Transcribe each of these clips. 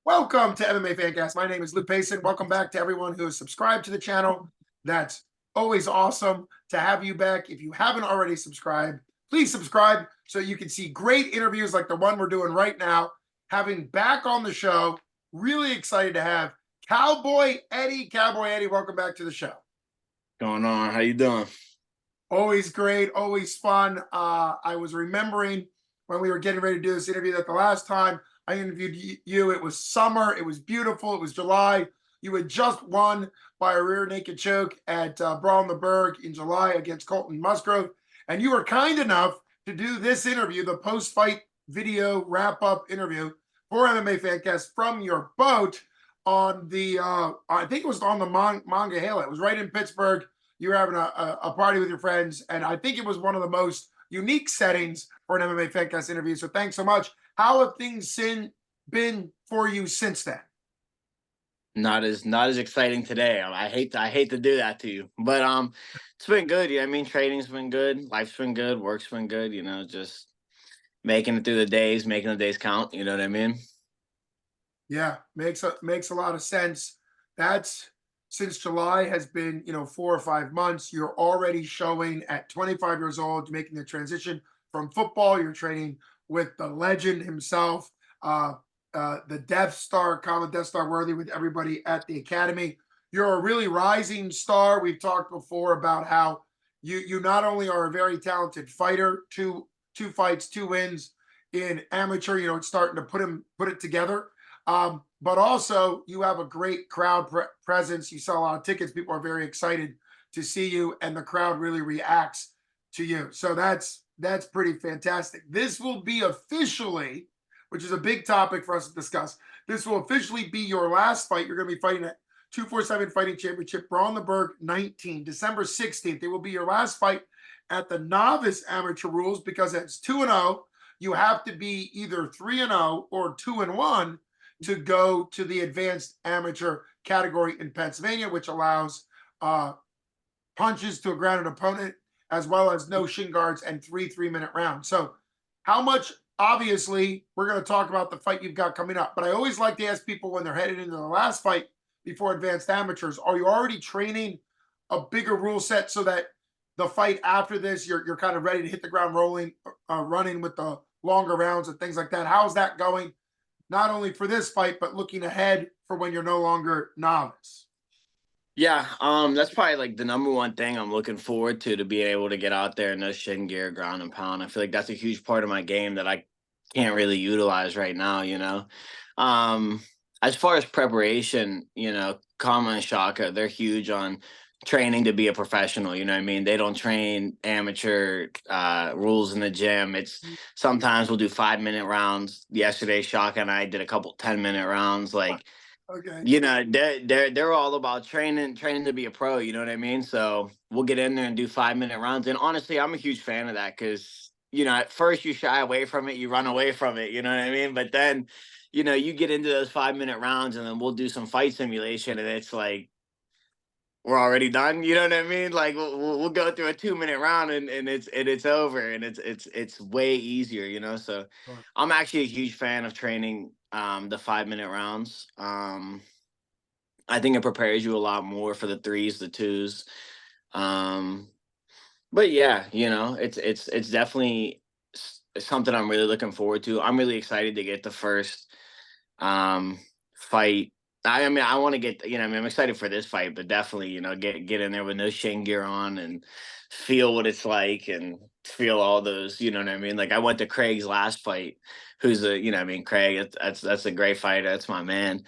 Welcome to MMA Fancast. My name is Luke Payson. Welcome back to everyone who has subscribed to the channel. That's always awesome to have you back. If you haven't already subscribed, please subscribe so you can see great interviews like the one we're doing right now. Having back on the show, really excited to have Cowboy Eddie. Cowboy Eddie, welcome back to the show. Going on? How you doing? Always great, always fun. I was remembering when we were getting ready to do this interview that the last time I interviewed you, it was summer, it was beautiful, it was July. You had just won by a rear naked choke at Brawl in the Burgh in July against Colton Musgrove. And you were kind enough to do this interview, the post-fight video wrap-up interview for MMA Fancast from your boat on the, I think it was on the Monongahela. It was right in Pittsburgh. You were having a party with your friends, and I think it was one of the most unique settings for an MMA Fancast interview. So thanks so much. How have things been for you since then? Not as exciting today. I hate to do that to you, but it's been good. Yeah, I mean, training's been good, life's been good, work's been good. You know, just making it through the days, making the days count. You know what I mean? Yeah, makes a lot of sense. That's since July has been 4 or 5 months. You're already showing at 25 years old, making the transition from football. You're training with the legend himself, the Death Star, common Death Star worthy with everybody at the Academy. You're a really rising star. We've talked before about how you not only are a very talented fighter, two fights, 2 wins in amateur. It's starting to put it together. But also you have a great crowd presence. You sell a lot of tickets. People are very excited to see you, and the crowd really reacts to you. So that's pretty fantastic. This will be officially, which is a big topic for us to discuss, this will officially be your last fight. You're going to be fighting at 247 Fighting Championship, Brawl in the Burgh 19, December 16th. It will be your last fight at the novice amateur rules, because it's 2-0. You have to be either 3-0 or 2-1 to go to the advanced amateur category in Pennsylvania, which allows punches to a grounded opponent, as well as no shin guards and 3 3-minute rounds. So how much, obviously, we're going to talk about the fight you've got coming up, but I always like to ask people when they're headed into the last fight before advanced amateurs, are you already training a bigger rule set so that the fight after this, you're kind of ready to hit the ground running with the longer rounds and things like that? How's that going? Not only for this fight, but looking ahead for when you're no longer novice. Yeah, that's probably like the number one thing I'm looking forward to being able to get out there in no shin gear, ground and pound. I feel like that's a huge part of my game that I can't really utilize right now, As far as preparation, Kama and Shaka, they're huge on training to be a professional. You know what I mean? They don't train amateur rules in the gym. It's sometimes we'll do 5-minute rounds. Yesterday, Shaka and I did a couple 10-minute rounds. Like, okay, they're all about training to be a pro. You know what I mean? So we'll get in there and do 5-minute rounds. And honestly, I'm a huge fan of that, because at first you shy away from it, you run away from it. You know what I mean? But then, you get into those 5-minute rounds, and then we'll do some fight simulation, and it's like, we're already done. You know what I mean? Like we'll go through a 2-minute round, and it's over, and it's way easier. So sure. I'm actually a huge fan of training the 5-minute rounds. I think it prepares you a lot more for the 3s, the 2s. But yeah, it's definitely something I'm really looking forward to. I'm really excited to get the first fight. I mean, I want to get, I'm excited for this fight, but definitely, get in there with no shin gear on and feel what it's like and feel all those, you know what I mean? Like I went to Craig's last fight, who's Craig, that's a great fighter. That's my man.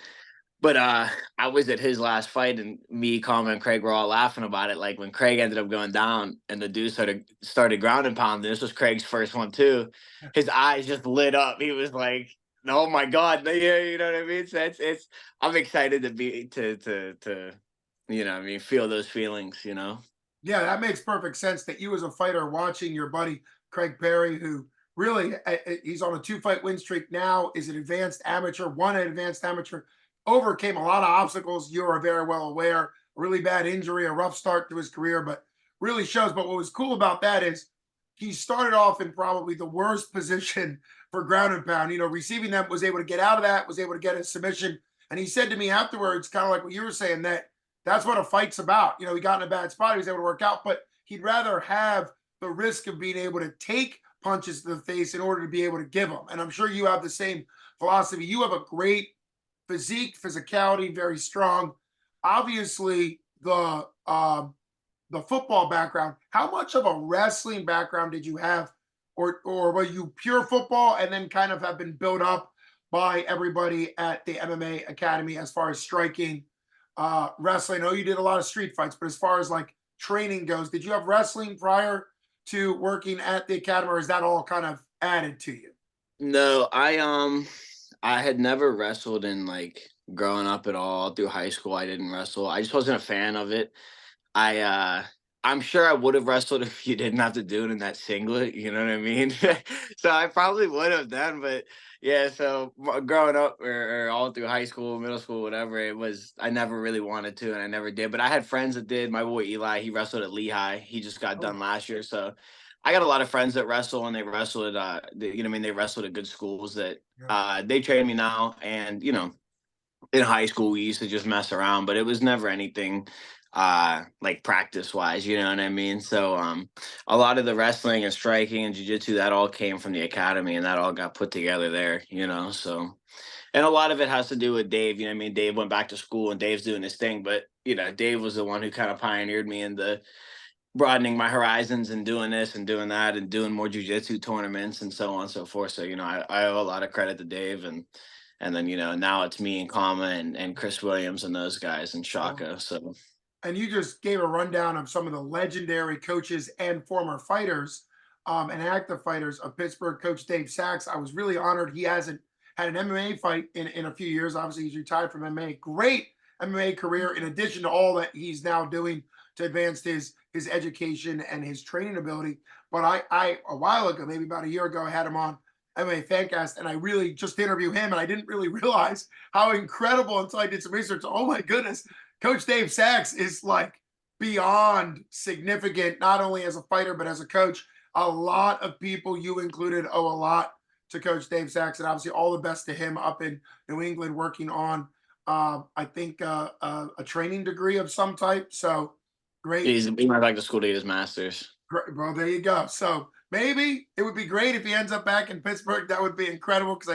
But I was at his last fight, and me, Coleman, and Craig were all laughing about it. Like when Craig ended up going down and the dude started ground and pounding. This was Craig's first one too. His eyes just lit up. He was like, "Oh my God!" Yeah, you know what I mean. So it's. I'm excited to be to feel those feelings. Yeah, that makes perfect sense that you as a fighter watching your buddy Craig Perry, who really he's on a 2-fight win streak now, is an advanced amateur, won an advanced amateur, overcame a lot of obstacles. You are very well aware, a really bad injury, a rough start to his career, but really shows. But what was cool about that is he started off in probably the worst position for ground and pound. You know, receiving them, was able to get out of that, was able to get a submission. And he said to me afterwards, kind of like what you were saying, that that's what a fight's about. You know, he got in a bad spot, he was able to work out, but he'd rather have the risk of being able to take punches to the face in order to be able to give them. And I'm sure you have the same philosophy. You have a great physique, physicality, very strong. Obviously, the football background. How much of a wrestling background did you have, or were you pure football and then kind of have been built up by everybody at the MMA Academy as far as striking, wrestling? I know you did a lot of street fights, but as far as like training goes, did you have wrestling prior to working at the academy, or is that all kind of added to you? No, I had never wrestled in like growing up at all. Through high school, I didn't wrestle. I just wasn't a fan of it. I'm sure I would have wrestled if you didn't have to do it in that singlet, you know what I mean? So I probably would have done, but yeah, so growing up, or all through high school, middle school, whatever, it was, I never really wanted to and I never did. But I had friends that did. My boy Eli, he wrestled at Lehigh. He just got Oh, done last year. So I got a lot of friends that wrestle, and they wrestled at you know what I mean, they wrestled at good schools that yeah. they train me now. And you know, in high school we used to just mess around, but it was never anything like practice wise, you know what I mean? So a lot of the wrestling and striking and jiu-jitsu, that all came from the academy, and that all got put together there, you know. So, and a lot of it has to do with Dave, you know what I mean? Dave went back to school and Dave's doing his thing, but you know, Dave was the one who kind of pioneered me in the broadening my horizons and doing this and doing that and doing more jiu-jitsu tournaments and so on and so forth. So, you know, I owe a lot of credit to Dave. And then, you know, now it's me and Kama and Chris Williams and those guys and Well, Shaka. So and you just gave a rundown of some of the legendary coaches and former fighters, and active fighters of Pittsburgh. Coach Dave Sachs, I was really honored. He hasn't had an MMA fight in a few years. Obviously, he's retired from MMA. Great MMA career, in addition to all that he's now doing to advance his education and his training ability. But I a while ago, maybe about a year ago, I had him on MMA Fancast, and I really just interviewed him, and I didn't really realize how incredible until I did some research. Oh my goodness, Coach Dave Sachs is like beyond significant, not only as a fighter, but as a coach. A lot of people, you included, owe a lot to Coach Dave Sachs, and obviously all the best to him up in New England working on, I think, a training degree of some type. So great, he went back to school to get his master's. great, bro. There you go. So maybe it would be great if he ends up back in Pittsburgh. That would be incredible, because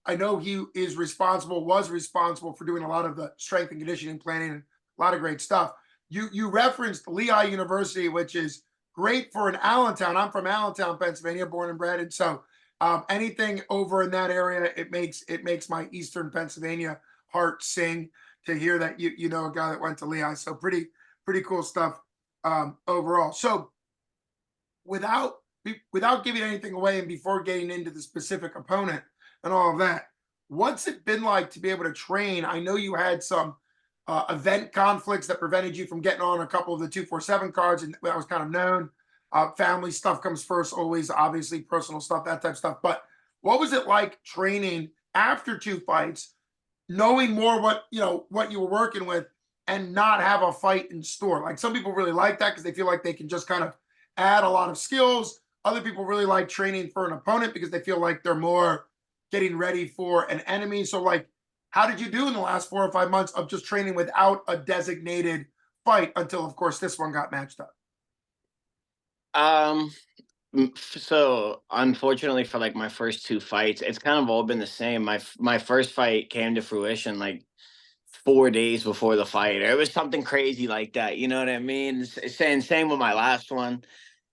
I know he is responsible, was responsible for doing a lot of the strength and conditioning planning and a lot of great stuff. You referenced Lehigh University, which is great for an Allentown. I'm from Allentown, Pennsylvania, born and bred, and so anything over in that area, it makes my Eastern Pennsylvania heart sing to hear that you know a guy that went to Lehigh. So pretty cool stuff overall. So without without giving anything away, and before getting into the specific opponent and all of that, what's it been like to be able to train? I know you had some event conflicts that prevented you from getting on a couple of the 247 cards, and that was kind of known. Family stuff comes first, always, obviously, personal stuff, that type of stuff. But what was it like training after two fights, knowing more what you were working with, and not have a fight in store? Like, some people really like that because they feel like they can just kind of add a lot of skills. Other people really like training for an opponent because they feel like they're more getting ready for an enemy. So, like, how did you do in the last 4 or 5 months of just training without a designated fight until, of course, this one got matched up? Um, so unfortunately for like my first two fights, it's kind of all been the same. My first fight came to fruition like 4 days before the fight. It was something crazy like that. You know what I mean? Same with my last one.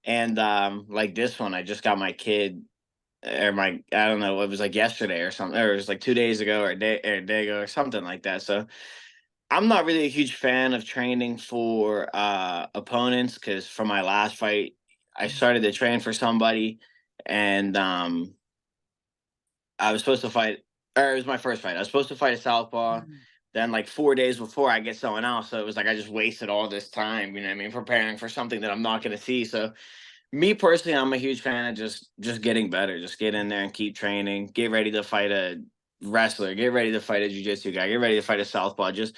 And like this one, I just got my kid, or my, I don't know, it was like yesterday or something, or it was like 2 days ago, or a day ago or something like that. So I'm not really a huge fan of training for opponents, because for my last fight, I started to train for somebody, and I was supposed to fight, or it was my first fight. I was supposed to fight a southpaw. Mhm. Then, like 4 days before, I get someone else. So it was like I just wasted all this time. You know what I mean? Preparing for something that I'm not going to see. So me personally, I'm a huge fan of just getting better. Just get in there and keep training. Get ready to fight a wrestler. Get ready to fight a jiu-jitsu guy. Get ready to fight a southpaw. Just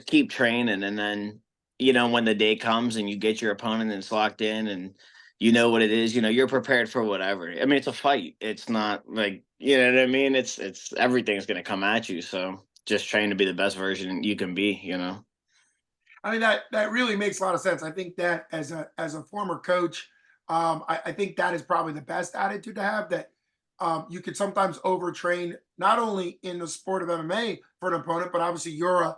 keep training, and then, you know, when the day comes and you get your opponent and it's locked in, and you know what it is, you're prepared for whatever. I mean, it's a fight. It's not like, you know what I mean? It's everything's gonna come at you. So just trying to be the best version you can be. I mean, that really makes a lot of sense. I think that as a former coach, I think that is probably the best attitude to have. That you could sometimes overtrain, not only in the sport of MMA for an opponent, but obviously you're a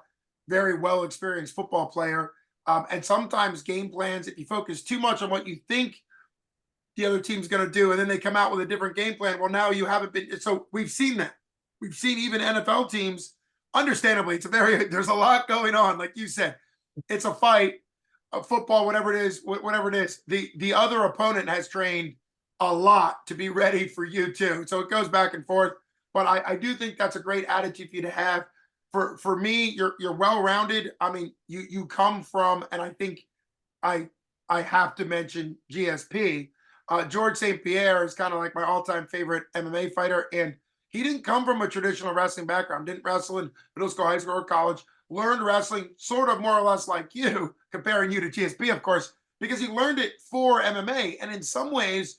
very well experienced football player. And sometimes game plans, if you focus too much on what you think the other team's going to do, and then they come out with a different game plan. Well, now you haven't been. So we've seen that. We've seen even NFL teams. Understandably, there's a lot going on. Like you said, it's a fight, a football, whatever it is, whatever it is. The other opponent has trained a lot to be ready for you too. So it goes back and forth. But I do think that's a great attitude for you to have. For me, you're well rounded. I mean, you come from, and I think I I have to mention GSP. George St. Pierre is kind of like my all-time favorite MMA fighter, and he didn't come from a traditional wrestling background. Didn't wrestle in middle school, high school, or college. Learned wrestling sort of more or less like you, comparing you to GSP, of course, because he learned it for MMA. And in some ways,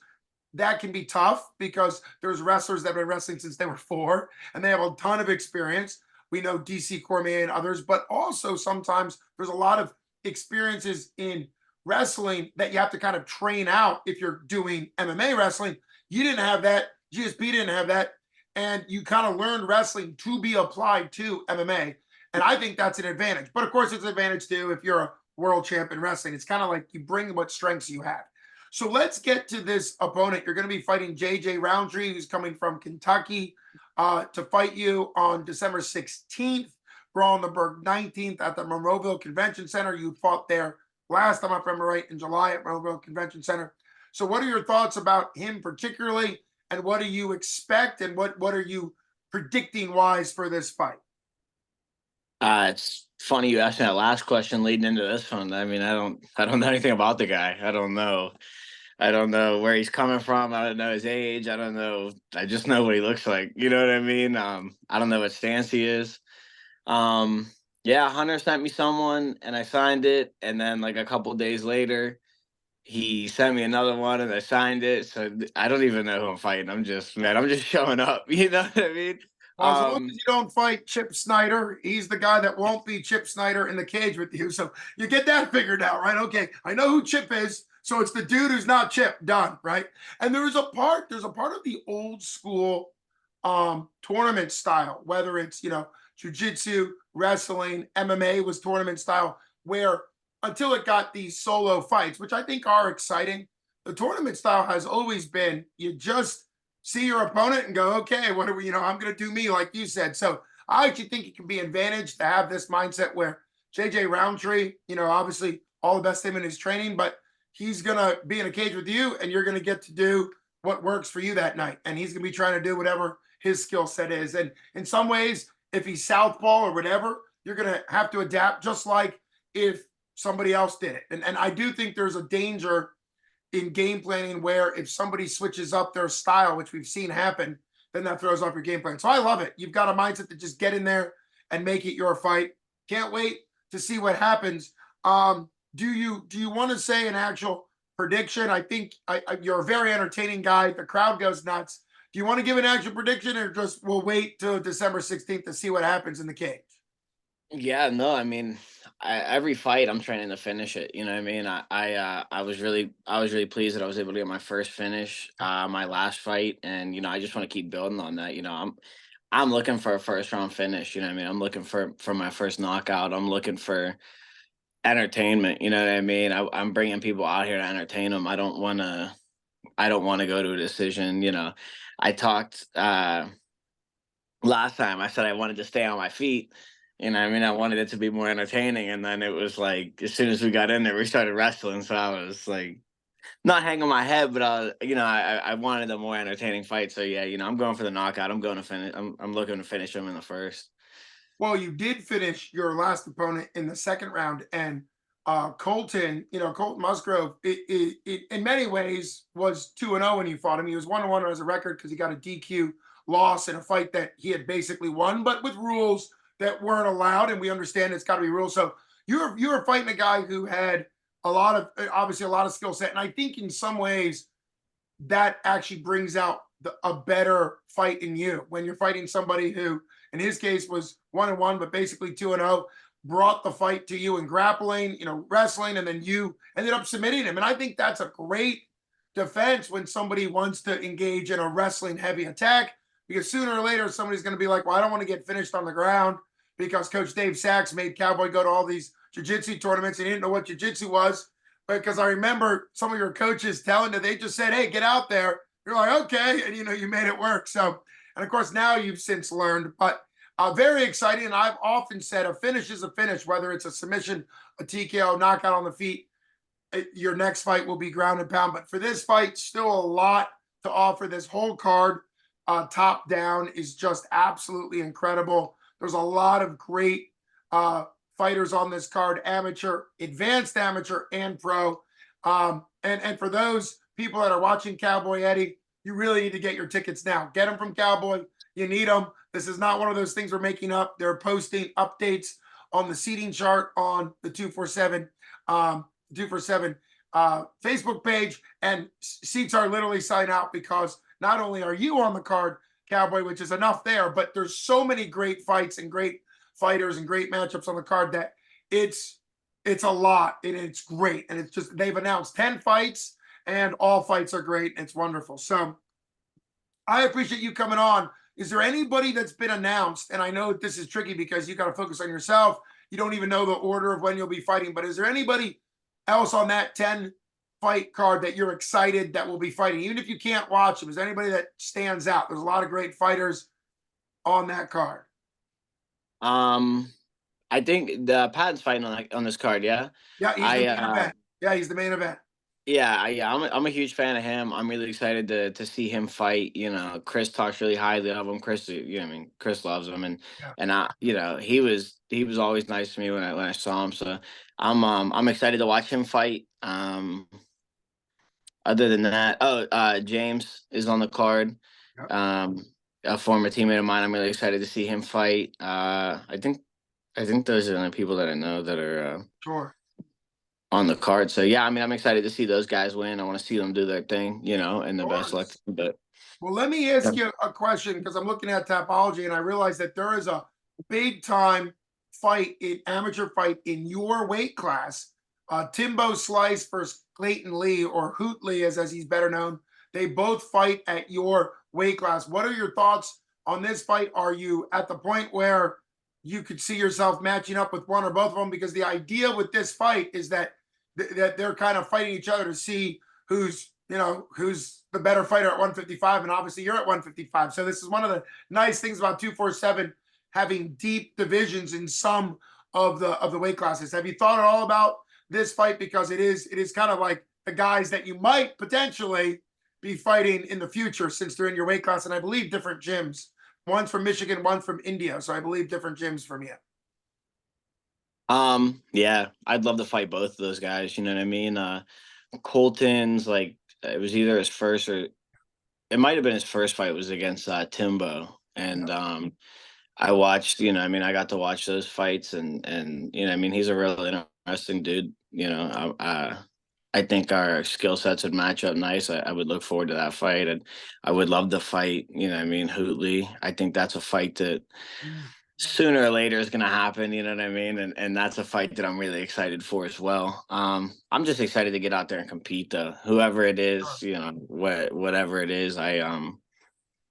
that can be tough because there's wrestlers that have been wrestling since they were 4 and they have a ton of experience. We know DC Cormier and others, but also sometimes there's a lot of experiences in wrestling that you have to kind of train out if you're doing MMA wrestling. You didn't have that. GSP didn't have that. And you kind of learned wrestling to be applied to MMA. And I think that's an advantage. But of course, it's an advantage too if you're a world champ in wrestling. It's kind of like you bring what strengths you have. So let's get to this opponent. You're going to be fighting JJ Roundtree, who's coming from Kentucky, to fight you on December 16th. Brawl on the Burgh 19th at the Monroeville Convention Center. You fought there last time, if I remember right, in July at Monroeville Convention Center. So what are your thoughts about him particularly, and what do you expect, and what are you predicting wise for this fight? It's funny you asked me that last question leading into this one. I mean, I don't know anything about the guy. I don't know where he's coming from. I don't know his age. I don't know. I just know what he looks like. You know what I mean? I don't know what stance he is. Um, yeah, Hunter sent me someone and I signed it. And then like a couple days later, he sent me another one and I signed it. So I don't even know who I'm fighting. I'm just showing up. You know what I mean? Well, as long as you don't fight Chip Snyder, he's the guy that won't be Chip Snyder in the cage with you. So you get that figured out, right? Okay, I know who Chip is. So it's the dude who's not Chip. Done, right? And there's a part of the old school tournament style, whether it's jujitsu, wrestling, MMA was tournament style, where until it got these solo fights, which I think are exciting, the tournament style has always been you just see your opponent and go, okay, what are we, I'm going to do me, like you said. So I actually think it can be an advantage to have this mindset where JJ Roundtree, obviously all the best to him in his training, but he's going to be in a cage with you and you're going to get to do what works for you that night. And he's going to be trying to do whatever his skill set is. And in some ways, if he's southpaw or whatever, you're going to have to adapt just like if somebody else did it. And I do think there's a danger in game planning where if somebody switches up their style, which we've seen happen, then that throws off your game plan. So I love it. You've got a mindset to just get in there and make it your fight. Can't wait to see what happens. Do you want to say an actual prediction? I think you're a very entertaining guy. The crowd goes nuts. Do you want to give an actual prediction, or just we'll wait till December 16th to see what happens in the cage? Yeah, no, I mean, every fight I'm trying to finish it. You know what I mean? I was really pleased that I was able to get my first finish, my last fight, and I just want to keep building on that. I'm looking for a first round finish. You know what I mean? I'm looking for my first knockout. I'm looking for entertainment. You know what I mean? I'm bringing people out here to entertain them. I don't want to go to a decision. I talked last time. I said I wanted to stay on my feet. I mean, I wanted it to be more entertaining, and then it was like as soon as we got in there, we started wrestling. So I was like, not hanging my head, but I wanted a more entertaining fight. So yeah, I'm going for the knockout. I'm going to finish. I'm looking to finish him in the first. Well, you did finish your last opponent in the second round, and Colton Musgrove, in many ways was 2-0 when you fought him. He was 1-1 as a record because he got a DQ loss in a fight that he had basically won, but with rules that weren't allowed, and we understand it's got to be rules. So you were fighting a guy who had a lot of obviously a lot of skill set, and I think in some ways that actually brings out a better fight in you when you're fighting somebody who, in his case, was 1-1, but basically 2-0, brought the fight to you in grappling, wrestling, and then you ended up submitting him. And I think that's a great defense when somebody wants to engage in a wrestling heavy attack, because sooner or later somebody's going to be like, well, I don't want to get finished on the ground because Coach Dave Sachs made Cowboy go to all these jiu-jitsu tournaments and he didn't know what jiu-jitsu was. Because I remember some of your coaches telling that they just said, hey, get out there. You're like, okay. And, you made it work. So, and of course, now you've since learned, but very exciting. And I've often said a finish is a finish, whether it's a submission, a TKO, knockout on the feet. Your next fight will be ground and pound. But for this fight, still a lot to offer. This whole card, top down, is just absolutely incredible. There's a lot of great fighters on this card, amateur, advanced amateur, and pro. And for those people that are watching Cowboy Eddie, you really need to get your tickets now. Get them from Cowboy. You need them. This is not one of those things we're making up. They're posting updates on the seating chart on the 247 Facebook page, and seats are literally selling out because not only are you on the card, Cowboy, which is enough there, but there's so many great fights and great fighters and great matchups on the card that it's a lot, and it's great. And it's just, they've announced 10 fights and all fights are great. It's wonderful. So I appreciate you coming on. Is there anybody that's been announced? And I know this is tricky because you got to focus on yourself. You don't even know the order of when you'll be fighting, but is there anybody else on that 10 fight card that you're excited that will be fighting? Even if you can't watch them, is there anybody that stands out? There's a lot of great fighters on that card. I think the Patton's fighting on this card. Yeah. Yeah, he's the main event. Yeah, he's the main event. Yeah, I'm a huge fan of him. I'm really excited to see him fight. Chris talks really highly of him. Chris, Chris loves him, and Yeah. he was always nice to me when I saw him. So I'm excited to watch him fight. Other than that, James is on the card. Yeah. A former teammate of mine. I'm really excited to see him fight. I think those are the only people that I know that are Sure. on the card. So yeah, I'm excited to see those guys win. I want to see them do their thing, and the best luck. But well, let me ask you a question, because I'm looking at Tapology and I realize that there is a big time amateur fight in your weight class. Timbo Slice versus Clayton Lee, or Hoot Lee as he's better known. They both fight at your weight class. What are your thoughts on this fight? Are you at the point where you could see yourself matching up with one or both of them? Because the idea with this fight is that they're kind of fighting each other to see who's the better fighter at 155, and obviously you're at 155. So this is one of the nice things about 247 having deep divisions in some of the weight classes. Have you thought at all about this fight? Because it is kind of like the guys that you might potentially be fighting in the future, since they're in your weight class, and I believe different gyms. One's from Michigan, one's from India, so I believe different gyms from you. Yeah, I'd love to fight both of those guys. You know what I mean? Colton's it was either his first, or it might have been his first fight was against Timbo, and I watched. I got to watch those fights, and he's a really interesting dude. I think our skill sets would match up nice. I would look forward to that fight, and I would love to fight. Hoot Lee. I think that's a fight that sooner or later is going to happen. You know what I mean? And that's a fight that I'm really excited for as well. I'm just excited to get out there and compete, though. Whoever it is, whatever it is, I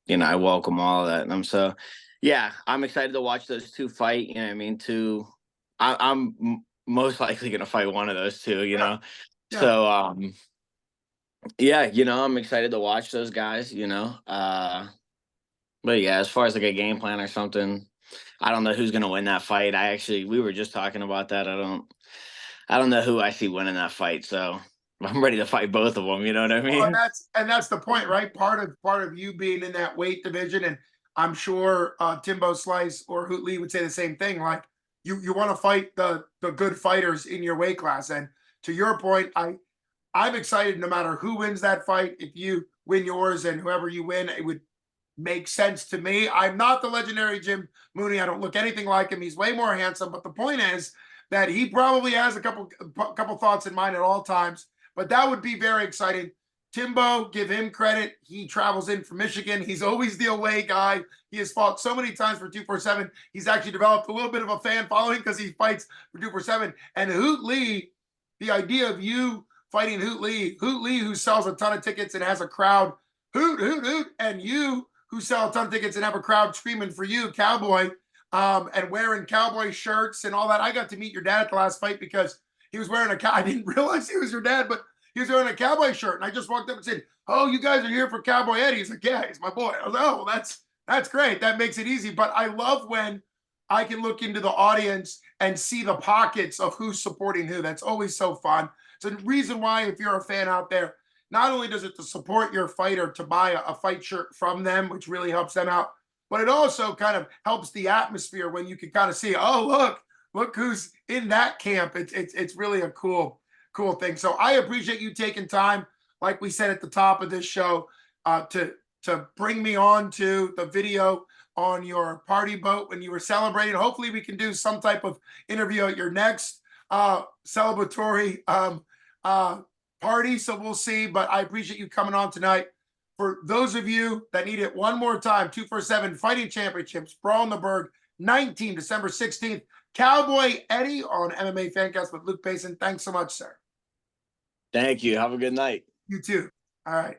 welcome all of that. And I'm excited to watch those two fight. I'm most likely going to fight one of those two. Yeah. So I'm excited to watch those guys. But yeah, as far as a game plan or something, I don't know who's going to win that fight. We were just talking about that. I don't know who I see winning that fight. So I'm ready to fight both of them. You know what I mean? Well, and that's the point, right? Part of you being in that weight division, and I'm sure Timbo Slice or Hoot Lee would say the same thing. Like you want to fight the good fighters in your weight class. And to your point, I'm excited no matter who wins that fight. If you win yours and whoever you win, it would make sense to me. I'm not the legendary Jim Mooney. I don't look anything like him. He's way more handsome. But the point is, that he probably has a couple thoughts in mind at all times, but that would be very exciting. Timbo, give him credit. He travels in from Michigan. He's always the away guy. He has fought so many times for 247. He's actually developed a little bit of a fan following because he fights for 247. And Hoot Lee, the idea of you fighting Hoot Lee, who sells a ton of tickets and has a crowd, hoot, hoot, hoot, and you who sell a ton of tickets and have a crowd screaming for you, Cowboy, and wearing Cowboy shirts and all that. I got to meet your dad at the last fight because he was wearing I didn't realize he was your dad, but he was wearing a Cowboy shirt. And I just walked up and said, "Oh, you guys are here for Cowboy Eddie." He's like, "Yeah, he's my boy." I was like, "Oh, well, that's great. That makes it easy." But I love when I can look into the audience and see the pockets of who's supporting who. That's always so fun. It's a reason why, if you're a fan out there, not only does it to support your fighter to buy a fight shirt from them, which really helps them out, but it also kind of helps the atmosphere when you can kind of see, oh, look who's in that camp. It's really a cool thing. So I appreciate you taking time, like we said at the top of this show, to bring me on to the video on your party boat when you were celebrating. Hopefully we can do some type of interview at your next celebratory party. So we'll see, but I appreciate you coming on tonight. For those of you that need it one more time, 247 Fighting Championships, Brawl in the Burgh, December 16th. Cowboy Eddie on MMA Fancast with Luke Payson. Thanks so much, sir. Thank you. Have a good night. You too. All right.